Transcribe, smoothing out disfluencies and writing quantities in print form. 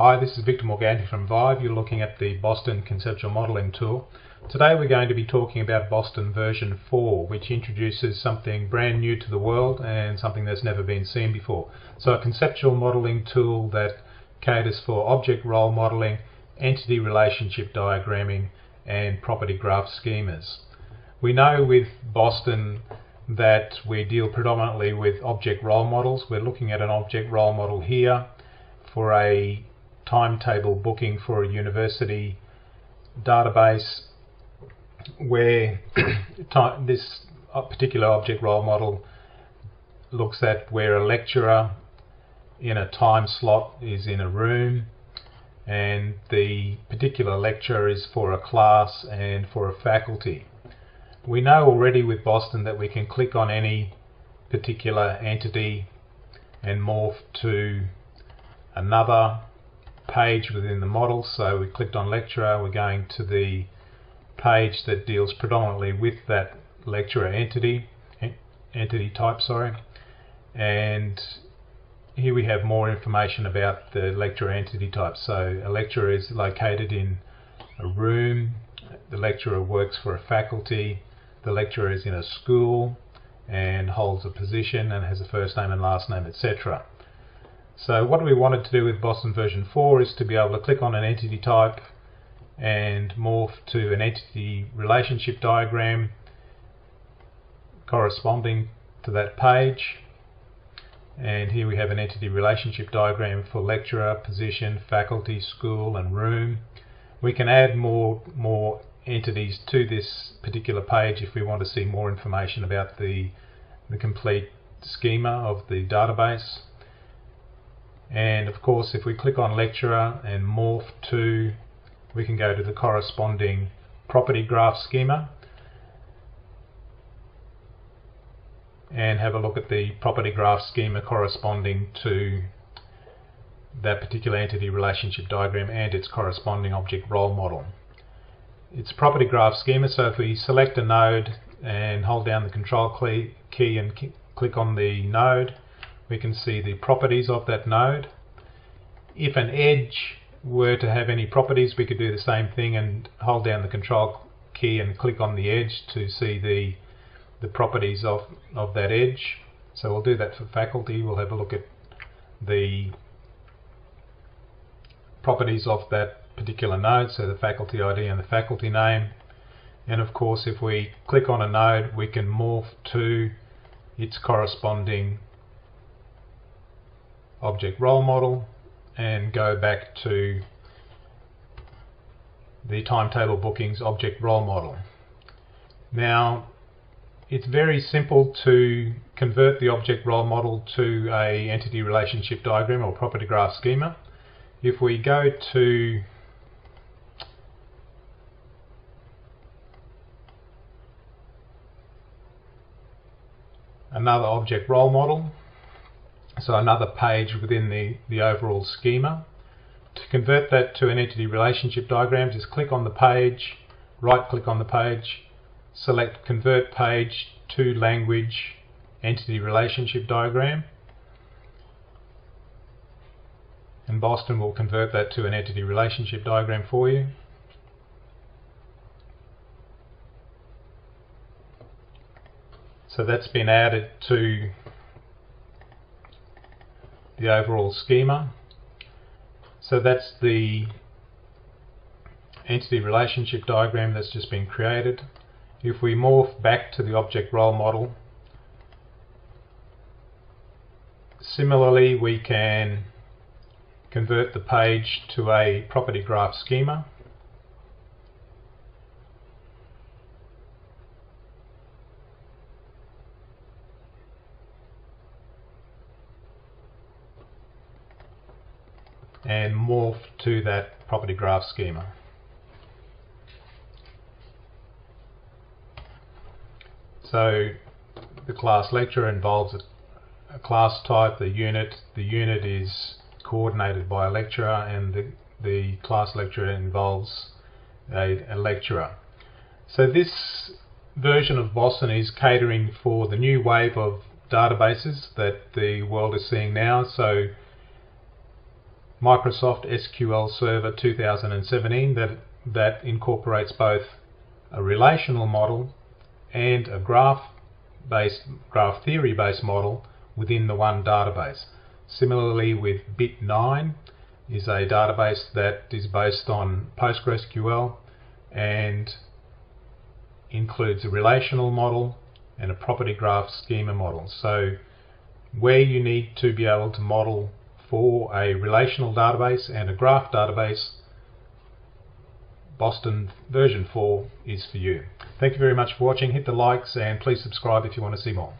Hi, this is Victor Morganti from Vive. You're looking at the Boston Conceptual Modelling tool. Today we're going to be talking about Boston version 4, which introduces something brand new to the world and something that's never been seen before. So a conceptual modelling tool that caters for object role modelling, entity relationship diagramming and property graph schemas. We know with Boston that we deal predominantly with object role models. We're looking at an object role model here for a timetable booking for a university database where this particular object role model looks at where a lecturer in a time slot is in a room, and the particular lecture is for a class and for a faculty. We know already with Boston that we can click on any particular entity and morph to another page within the model. So we clicked on lecturer, we're going to the page that deals predominantly with that lecturer entity type, and here we have more information about the lecturer entity type. So a lecturer is located in a room, the lecturer works for a faculty, the lecturer is in a school and holds a position and has a first name and last name, etc. So what we wanted to do with Boston version 4 is to be able to click on an entity type and morph to an entity relationship diagram corresponding to that page. And here we have an entity relationship diagram for lecturer, position, faculty, school and room. We can add more entities to this particular page if we want to see more information about the complete schema of the database. And of course, if we click on lecturer and morph to, we can go to the corresponding property graph schema and have a look at the property graph schema corresponding to that particular entity relationship diagram and its corresponding object role model. It's a property graph schema, so if we select a node and hold down the control key and click on the node, we can see the properties of that node. If an edge were to have any properties, we could do the same thing and hold down the control key and click on the edge to see the properties of that edge. So we'll do that for faculty. We'll have a look at the properties of that particular node, so the faculty ID and the faculty name. And of course, if we click on a node, we can morph to its corresponding object role model and go back to the timetable bookings object role model. Now, it's very simple to convert the object role model to a entity relationship diagram or property graph schema. If we go to another object role model, so another page within the overall schema, to convert that to an entity relationship diagram, just click on the page, right click on the page, select convert page to language entity relationship diagram, and Boston will convert that to an entity relationship diagram for you. So that's been added to the overall schema. So that's the entity relationship diagram that's just been created. If we morph back to the object role model, similarly we can convert the page to a property graph schema. And morph to that property graph schema. So the class lecturer involves a class type, the unit is coordinated by a lecturer, and the class lecturer involves a lecturer. So this version of Boston is catering for the new wave of databases that the world is seeing now. So Microsoft SQL Server 2017 that incorporates both a relational model and a graph theory based model within the one database. Similarly, with Bit9 is a database that is based on PostgreSQL and includes a relational model and a property graph schema model. So where you need to be able to model for a relational database and a graph database, Boston version 4 is for you. Thank you very much for watching. Hit the likes and please subscribe if you want to see more.